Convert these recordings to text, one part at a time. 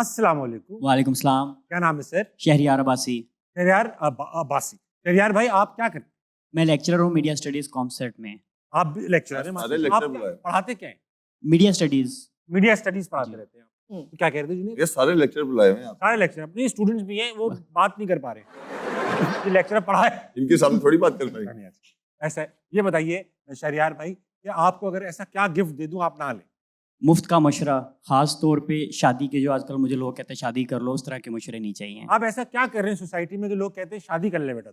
अस्सलाम वालेकुम। वालेकुम सलाम। क्या नाम है सर? शहरियार अब्बासी। शहरियार अब्बासी। शहरियार भाई आप क्या करते हैं? मैं लेक्चरर हूँ मीडिया स्टडीज कॉमसेट में। आप भी लेक्चरर हैं? सारे माशाल्लाह। लेक्चर बुलाए। आप पढ़ाते क्या हैं? Media studies. मीडिया स्टडीज पढ़ाते जी। रहते हैं आप। क्या कह रहे थे जुनेद? ये सारे लेक्चर बुलाए हुए हैं आप। सारे लेक्चर अपने स्टूडेंट्स भी हैं, वो बात नहीं कर पा रहे। ये लेक्चरर पढ़ा है इनके सामने थोड़ी बात कर पाएंगे। ऐसा है। ये बताइए शहरियार भाई कि आपको अगर ऐसा क्या गिफ्ट दे दूं आप ना लें? मुफ्त का मशरा, खास तौर पे शादी के, जो आजकल मुझे लोग कहते हैं शादी कर लो, उस तरह के मशरे नहीं चाहिए। आप ऐसा क्या कर रहे हैं सोसाइटी में कि लोग कहते हैं शादी कर ले बेटा?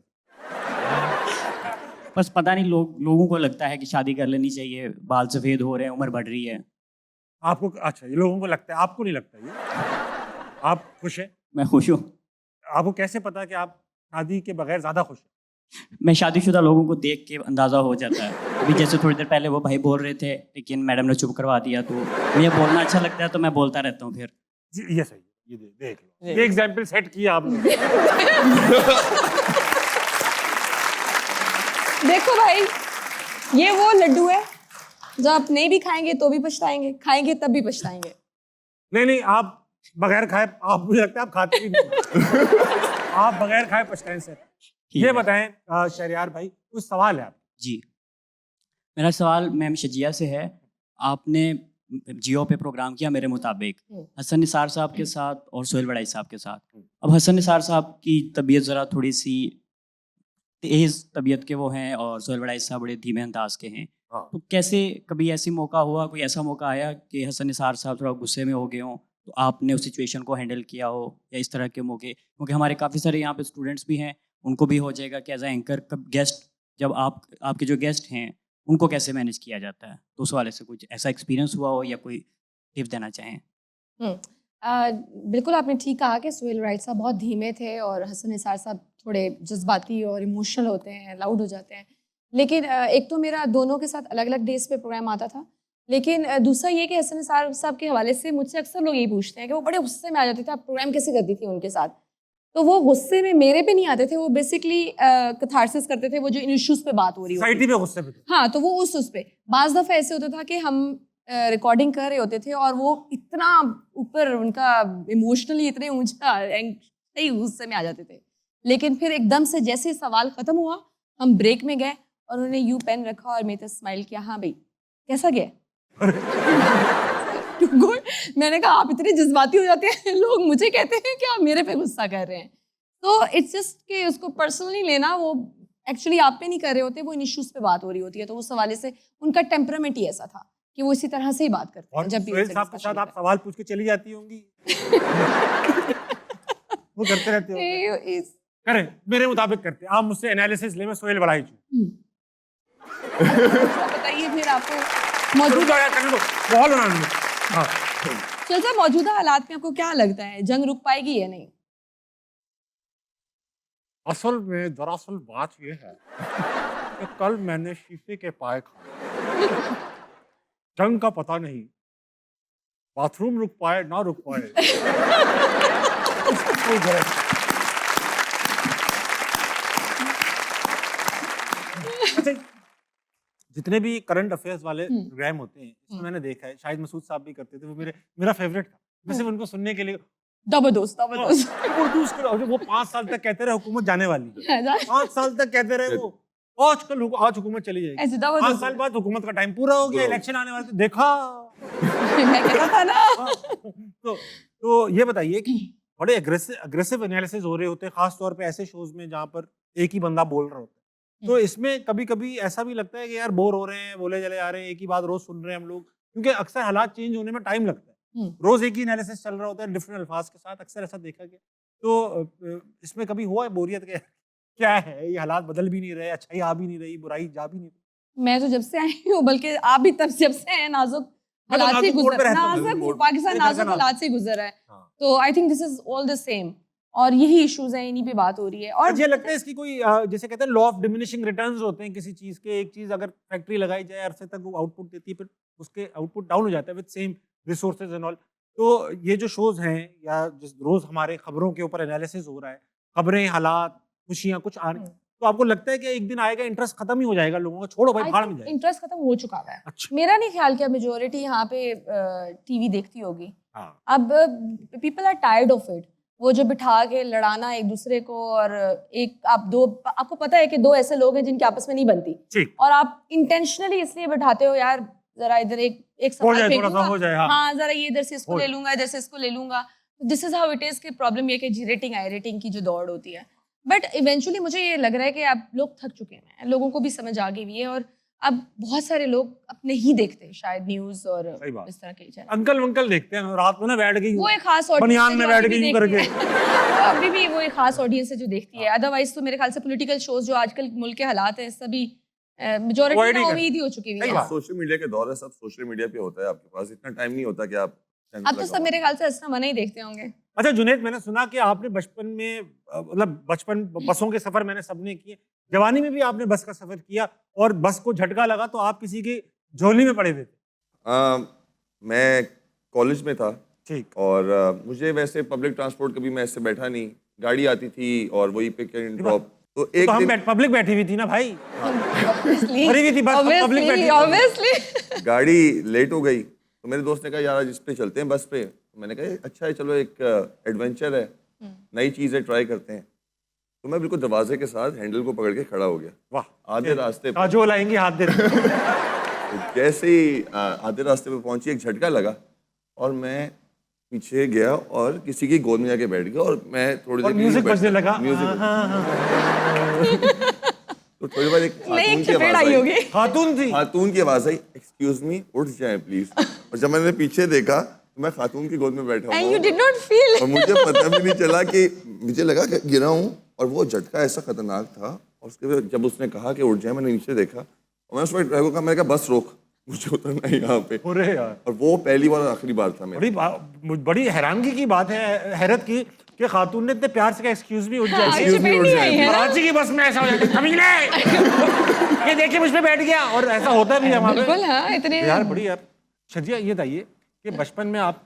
बस पता नहीं, लोगों को लगता है कि शादी कर लेनी चाहिए, बाल सफ़ेद हो रहे हैं, उम्र बढ़ रही है। आपको अच्छा, ये लोगों को लगता है, आपको नहीं लगता ये? आप खुश हैं? मैं खुश हूँ। आपको कैसे पता कि आप शादी के बगैर ज्यादा खुश हैं? मैं शादीशुदा लोगों को देख के अंदाज़ा हो जाता है। अभी जैसे थोड़ी देर पहले वो भाई बोल रहे थे, लेकिन मैडम ने चुप करवा दिया, तो मुझे बोलना अच्छा लगता है तो मैं बोलता रहता हूँ फिर। जी, ये सही है। ये देख लो, ये एग्जाम्पल सेट किया आपने। देखो भाई, ये वो लड्डू है जो आप नहीं भी खाएंगे तो भी पछताएंगे, खाएंगे तब भी पछताएंगे। नहीं, आप बगैर खाए, आप मुझे लगता है आप खाते भी नहीं। आप बगैर खाए पछताएं सर। ये बताएं शहरियार भाई, कुछ सवाल है आप? जी, मेरा सवाल मैम शजिया से है। आपने जियो पे प्रोग्राम किया मेरे मुताबिक हसन निसार साहब के साथ और सोहेल वड़ाई साहब के साथ। अब हसन निसार साहब की तबीयत ज़रा थोड़ी सी तेज़ तबीयत के वो हैं और सोहेल वड़ाई साहब बड़े धीमे अंदाज के हैं। तो कैसे कभी ऐसी मौका हुआ, कोई ऐसा मौका आया कि हसन निसार साहब थोड़ा गुस्से में हो गए हों, तो आपने उस सिचुएशन को हैंडल किया हो, या इस तरह के मौके? क्योंकि हमारे काफ़ी सारे यहाँ पे स्टूडेंट्स भी हैं, उनको भी हो जाएगा कि एज ए एंकर गेस्ट, जब आपके जो गेस्ट हैं उनको कैसे मैनेज किया जाता है, तो उस वाले से कुछ ऐसा एक्सपीरियंस हुआ हो या कोई टिप देना चाहें? बिल्कुल आपने ठीक कहा कि सोहेल राइट साहब बहुत धीमे थे और हसन निसार साहब थोड़े जज्बाती और इमोशनल होते हैं, लाउड हो जाते हैं। लेकिन एक तो मेरा दोनों के साथ अलग अलग डेज पे प्रोग्राम आता था, लेकिन दूसरा ये कि हसन निसार साहब के हवाले से मुझसे अक्सर लोग यही पूछते हैं कि वो बड़े गुस्से में आ जाते थे, आप प्रोग्राम कैसे करती थी उनके साथ? तो वो गुस्से में मेरे पे नहीं आते थे, वो बेसिकली कैथारसिस करते थे, वो जो इन इश्यूज पे बात हो रही सोसाइटी पे गुस्से पे थे। हाँ, तो वो उस पे बाज़ दफ़ा ऐसे होता था कि हम रिकॉर्डिंग कर रहे होते थे और वो इतना ऊपर, उनका इमोशनली इतने ऊंचा सही गुस्से में आ जाते थे। लेकिन फिर एकदम से जैसे सवाल ख़त्म हुआ, हम ब्रेक में गए और उन्होंने यूँ पेन रखा और मेरे पे स्माइल किया, हाँ भाई कैसा गया? मैंने कहा आप इतने जज्बाती हो जाते हैं, लोग मुझे कहते हैं कि आप मेरे पे गुस्सा कर रहे हैं। तो इट्स जस्ट कि उसको पर्सनली लेना, वो एक्चुअली आप पे नहीं कर रहे होते, वो इन इश्यूज पे बात हो रही होती है। तो उस हवाले से उनका टेम्परामेंट ही ऐसा था कि वो इसी तरह से ही बात करते हैं। और जब भी सोहेल साहब के साथ आप सवाल पूछ के चली जाती होंगी। वो करते रहते हो? करें, मेरे मुताबिक करते। आप मुझसे एनालिसिस ले, मैं सोहेल वड़ाई हूँ। बताइए फिर आपको मौजूदा हालात में आपको क्या लगता है, जंग रुक पाएगी या नहीं? असल में दरअसल बात यह है कि कल मैंने शीशे के पाए खाए। जंग का पता नहीं, बाथरूम रुक पाए ना रुक पाए। अच्छा, जितने भी करंट अफेयर्स वाले प्रोग्राम होते हैं, इसमें मैंने देखा है, शाहिद मसूद साहब भी करते थे, वो मेरा फेवरेट था। मैं सिर्फ उनको सुनने के लिए जबरदस्त वो 5 साल तक कहते रहे हुकूमत जाने वाली है। 5 साल तक कहते रहे वो, आज हुकूमत चली जाएगी। 5 साल बाद हुकूमत का टाइम पूरा हो गया, इलेक्शन आने वाले, देखा मैं कहता था ना। तो ये बताइए कि बड़े अग्रेसिव एनालिसिस हो रहे होते हैं, खास तौर पे ऐसे शोज में जहाँ पर एक ही बंदा बोल रहा होता है। तो इसमें कभी कभी ऐसा भी लगता है कि यार बोर हो रहे हैं, बोले चले आ रहे हैं, एक ही बात रोज सुन रहे हैं हम लोग, क्योंकि अक्सर हालात चेंज होने में टाइम लगता है। रोज एक ही एनालिसिस चल रहा होता है डिफरेंट अल्फाज के साथ, अक्सर ऐसा देखा गया। तो इसमें कभी हुआ है बोरियत के क्या है, ये हालात बदल भी नहीं रहे, अच्छाई आ भी नहीं रही, बुराई जा भी नहीं रही? मैं तो जब से आई हूँ, बल्कि आप भी तब जब से हैं, नाजुक हालात से गुजर, पाकिस्तान नाजुक हालात से गुजर रहा है। तो I think this is all the same, और यही इश्यूज हैं, इन्हीं पे बात हो रही है। और मुझे लगता है इसकी कोई जैसे कहते हैं लॉ ऑफ डिमिनिशिंग रिटर्न्स होते हैं किसी चीज के। एक चीज अगर फैक्ट्री लगाई जाए अरसे तक वो आउटपुट देती है, फिर उसके आउटपुट डाउन हो जाता है with same resources and all. तो ये जो शोज हैं, या जिस रोज हमारे खबरों के ऊपर एनालिसिस हो रहा है, खबरें, हालात, खुशियां कुछ आ रही, तो आपको लगता है कि एक दिन आएगा इंटरेस्ट खत्म ही हो जाएगा लोगों का, छोड़ो भाई भाड़ में जाए? इंटरेस्ट खत्म हो चुका है। अच्छा। मेरा नहीं ख्याल कि मेजोरिटी यहाँ पे टीवी देखती होगी। हाँ। अब people are tired of it, वो जो बिठा के लड़ाना एक दूसरे को, और आपको पता है कि दो ऐसे लोग हैं जिनकी आपस में नहीं बनती, ठीक। और आप इंटेंशनली इसलिए बिठाते हो यार जरा इधर एक हो सवाल जाए, थोड़ा सा फेंकूंगा, हो जाए, हाँ। हाँ जरा ये इधर से इसको हो ले जाए। लूंगा, इधर से इसको ले लूंगा। This is how it is कि प्रॉब्लम ये कि रेटिंग आई रेटिंग की जो दौड़ होती है, बट इवेंचुअली मुझे ये लग रहा है कि आप लोग थक चुके हैं, लोगों को भी समझ आ गई हुई है, और अब बहुत सारे लोग अपने ही देखते हैं शायद न्यूज और सही बात। इस तरह के चैनल। अंकल वंकल देखते हैं रात में ना बैठ गई वो एक खास बनियान में बैठ गई करके। अभी भी वो एक खास ऑडियंस है जो देखती है, अदरवाइज तो मेरे ख्याल से पॉलिटिकल शोज जो आजकल मुल्क के हालात हैं सभी मेजॉरिटी Avoid ही ना कर- उम्मीद ही हो चुकी हुई सही है। बात। सोशल मीडिया के दौर है, सब सोशल मीडिया पे होता है, आपके पास इतना टाइम नहीं होता कि आप channel अब तो सब लगाओ। मेरे ख्याल से हंसना मना ही देखते होंगे। अच्छा जुनैद, मैंने सुना कि आपने बचपन में मतलब बचपन बसों के सफर मैंने सबने किए, जवानी में भी आपने बस का सफर किया, और बस को झटका लगा तो आप किसी की झोली में पड़े हुए थे। मैं कॉलेज में था ठीक। और मुझे वैसे पब्लिक ट्रांसपोर्ट कभी मैं ऐसे बैठा नहीं, गाड़ी आती थी और वही पिक एंड ड्रॉप। तो एक तो हम दिन पब्लिक बैठी हुई थी ना भाई, Obviously, भरी हुई थी बस, public बैठी थी। obviously। गाड़ी लेट हो गई तो मेरे दोस्त ने कहा यार आज इस पे चलते हैं बस पे। तो मैंने कहा अच्छा है, चलो एक एडवेंचर है, नई चीज़ है, ट्राई करते हैं। तो मैं बिल्कुल दरवाजे के साथ हैंडल को पकड़ के खड़ा हो गया। वाह। आधे रास्ते पे काजोल आएंगी हाथ दे दे। जैसे ही आधे रास्ते पे पहुंची, एक झटका लगा और मैं पीछे गया और किसी की गोद में जाके बैठ गया, और मैं थोड़ी और देर म्यूजिक बजने लगा। तो थोड़ी बार एक नहीं, खातून एक की चपेट आवाज आई आई, होगी। खातून थी। खातून की आवाज आई, एक्सक्यूज मी, उठ जाए प्लीज। और जब मैंने पीछे देखा तो मैं खातून की गोद में बैठा हुआ And you हूँ, did not feel। और मुझे पता भी नहीं चला कि मुझे लगा कि गिरा हूँ, और वो झटका ऐसा खतरनाक था। और उसके बाद जब उसने कहा कि उठ जाए, मैंने नीचे देखा और मैं उस वक्त ड्राइवर को कहा, मैंने कहा बस रोक, मुझे उतरना है यहाँ पे। अरे यार, और वो पहली बार और आखिरी बार था मेरा। बड़ी हैरानगी की बात है, हैरत की, कि खातून ने इतने प्यार से कहा एक्सक्यूज मी उठ हाँ, जाए। Excuse me, चपेट उठ नहीं जाए। आई है ना। कराची की बस में ऐसा हो जाता है, कमीने ये देखिए मुझ पे बैठ गया, और ऐसा होता भी है वहाँ पे। बिल्कुल, हाँ, इतने यार बड़ी यार। शजिया ये बताइए कि बचपन में आप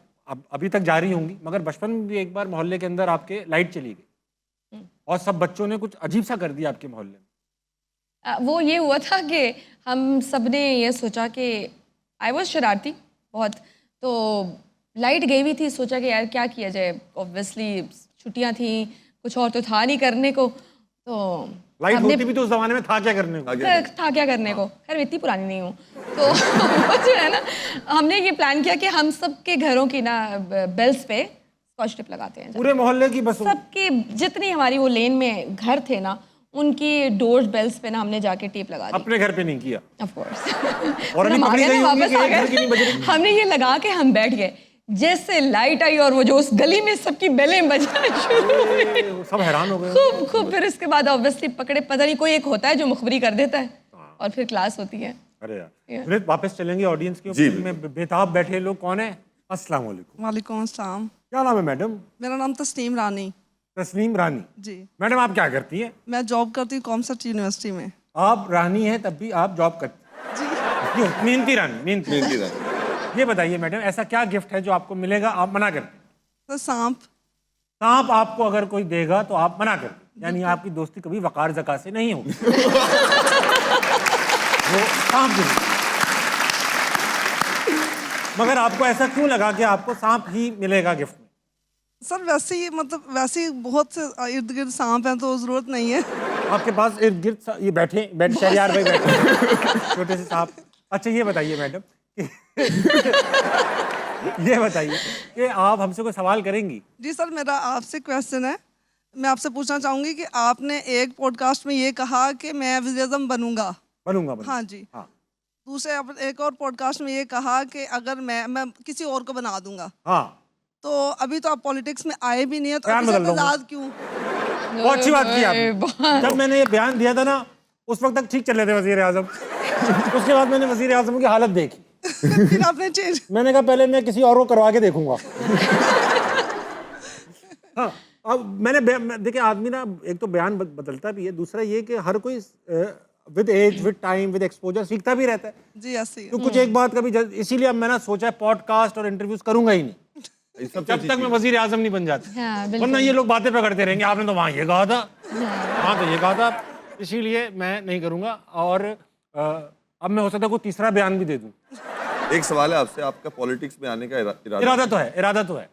अभी तक जारी होंगी, मगर बचपन में भी एक बार मोहल्ले के अंदर आपके लाइट चली गई और सब बच्चों ने कुछ अजीब सा कर दिया आपके मोहल्ले में। वो ये हुआ था कि हम सब ने ये सोचा कि आई वॉज शरारती बहुत, तो लाइट गई हुई थी, सोचा कि यार क्या किया जाए, ऑब्वियसली छुट्टियां थी, कुछ और तो था नहीं करने को, तो लाइट हमने- होती भी तो उस जमाने में था क्या करने को। आगे था क्या करने को, खैर मैं इतनी पुरानी नहीं हूँ, तो वो जो है ना, हमने ये प्लान किया कि हम सबके घरों की ना बेल्स पे स्कॉच टेप लगाते हैं। पूरे मोहल्ले की बस सबके जितनी हमारी वो लेन में घर थे ना, उनकी डोर्स बेल्स पे ना हमने जाके टेप लगा दी। अपने घर पे नहीं किया। Of course. और अभी हम आ पकड़ी गए गई ना, होंगी वापस कि आ एक घर की नहीं बज गए, रही। हमने ये लगा के हम बैठ गए, जैसे लाइट आई और वो जो उस गली में सबकी बेलें बजना शुरू हुई, सब हैरान हो गए। खूब फिर उसके बाद ऑब्वियसली पकड़े, पता नहीं कोई एक होता है जो मुखबरी कर देता है, और फिर क्लास होती है। अरे यार, जुनैद वापस चलेंगे ऑडियंस के जी, ऊपर में बेताब बैठे लोग कौन है। अस्सलाम वालेकुम। वालेकुम अस्सलाम। क्या नाम है मैडम? मेरा नाम तस्नीम रानी। तस्नीम रानी। जी, मैडम आप क्या करती हैं? मैं जॉब करती हूँ कॉमसर्ट यूनिवर्सिटी में। आप रानी हैं तब भी आप जॉब करती जी, क्यों? मेहनती रानी, मेहनती। मेहनती रानी। ये बताइए मैडम, ऐसा क्या गिफ्ट है जो आपको मिलेगा आप मना करते हैं? तो सांप। सांप आपको अगर कोई देगा तो आप मना करते हैं, यानी आपकी दोस्ती कभी वकार जका से नहीं होगी। वो सांप देगा। मगर आपको ऐसा क्यों लगा कि आपको सांप ही मिलेगा गिफ्ट में? सर वैसे ही मतलब वैसे ही बहुत से इर्द गिर्द सांप हैं तो ज़रूरत नहीं है। आपके पास इर्द गिर्द ये बैठे शहरियार भाई बैठे छोटे से सांप। अच्छा ये बताइए मैडम ये बताइए कि आप हमसे कोई सवाल करेंगी? जी सर, मेरा आपसे क्वेश्चन है। मैं आपसे पूछना चाहूँगी कि आपने एक पॉडकास्ट में ये कहा कि मैं विज़िज्म बनूंगा। बनूंगा। हाँ जी। हाँ दूसरे एक और पॉडकास्ट में ये कहा कि अगर मैं किसी और को बना दूंगा। हाँ, तो अभी तो आप पॉलिटिक्स में आए भी नहीं है, तो बयान अभी से बदल लूंगा। आज़ाद क्यों? बहुत अच्छी बात की आपने। जब मैंने ये बयान दिया था ना, उस वक्त तक ठीक चल रहे थे वजीर आजम। उसके बाद मैंने वजीर आजम की हालत देखी, फिर आपने चेंज। मैंने कहा पहले मैं किसी और को करवा के देखूंगा। हाँ, अब देखिए आदमी ना एक तो बयान बदलता भी है, दूसरा ये कि हर कोई with age with time with exposure सीखता भी रहता है। जी ऐसे ही। तो कुछ एक बात कभी इसीलिए अब मैंने सोचा है पॉडकास्ट और इंटरव्यूज करूंगा ही नहीं जब तक मैं वजीर आजम नहीं बन जाता। हाँ, बिल्कुल। वरना ये लोग बातें पे करते रहेंगे, आपने तो वहाँ ये कहा था, वहाँ तो ये कहा था, इसीलिए मैं नहीं करूंगा। और अब मैं हो सकता है कोई तीसरा बयान भी दे दूं। एक सवाल है आपसे, आपका पॉलिटिक्स में आने का इरादा तो है, इरादा तो है।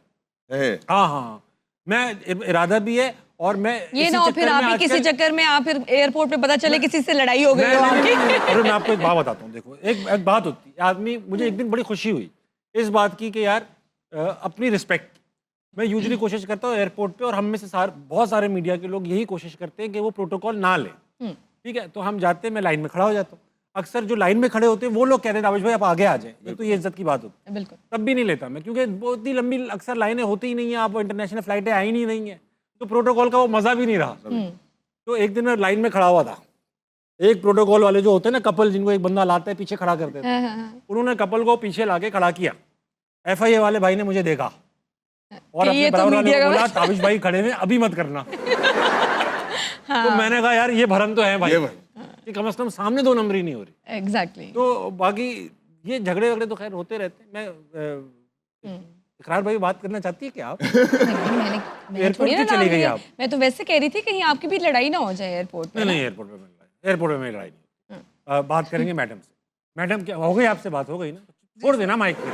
है। हाँ हाँ, मैं इरादा भी है और मैं ये इसी ना हो चक्कर फिर में आप ही आजकल- किसी चक्कर में आप फिर एयरपोर्ट पे पता चले किसी से लड़ाई हो गई नहीं, हो नहीं, आपकी। नहीं, नहीं, अरे मैं आपको एक बात बताता हूँ। देखो एक बात होती है, आदमी, मुझे एक दिन बड़ी खुशी हुई इस बात की कि यार अपनी रिस्पेक्ट, मैं यूजुअली कोशिश करता हूँ एयरपोर्ट पे, और हम में से बहुत सारे मीडिया के लोग यही कोशिश करते हैं कि वो प्रोटोकॉल ना लें, ठीक है। तो हम जाते हैं, मैं लाइन में खड़ा हो जाता हूँ। अक्सर जो लाइन में खड़े होते हैं वो लोग कहते हैं दाविश भाई आप आगे आ जाएं, ये तो ये इज्जत की बात होती है। बिल्कुल। तब भी नहीं लेता मैं, क्योंकि बहुत ही लंबी अक्सर लाइनें होती ही नहीं है, आप इंटरनेशनल फ्लाइटें आई नहीं है, तो प्रोटोकॉल का वो मज़ा भी नहीं रहा। तो एक दिन मैं लाइन में खड़ा हुआ था, एक प्रोटोकॉल वाले जो होते हैं ना कपल, जिनको एक बंदा लाता है पीछे खड़ा कर देते हैं, हाँ, हाँ, हाँ। उन्होंने कपल को पीछे लाके खड़ा किया। FIA वाले भाई ने मुझे देखा और कि अपने ये तो बराबर वाले मीडिया को का बोला ताबिश भाई खड़े में अभी मत करना। तो मैंने कहा यार ये भरम तो है भाई, कि कम से कम सामने 2 नंबरी नहीं हो रही। एग्जैक्टली। तो बाकी ये झगड़े वगड़े तो खैर होते रहते हैं। मैं इकरार भाई बात करना चाहती है क्या आप? मैंने एयरपोर्ट थोड़ी ना क्यों चली नाम गई लिया। आप? मैं तो वैसे कह रही थी कहीं आपकी भी लड़ाई ना हो जाए एयरपोर्ट पे। नहीं एयरपोर्ट में मेरी लड़ाई नहीं। बात करेंगे मैडम से। मैडम क्या हो गई आपसे बात हो गई ना? छोड़ देना माइक पे।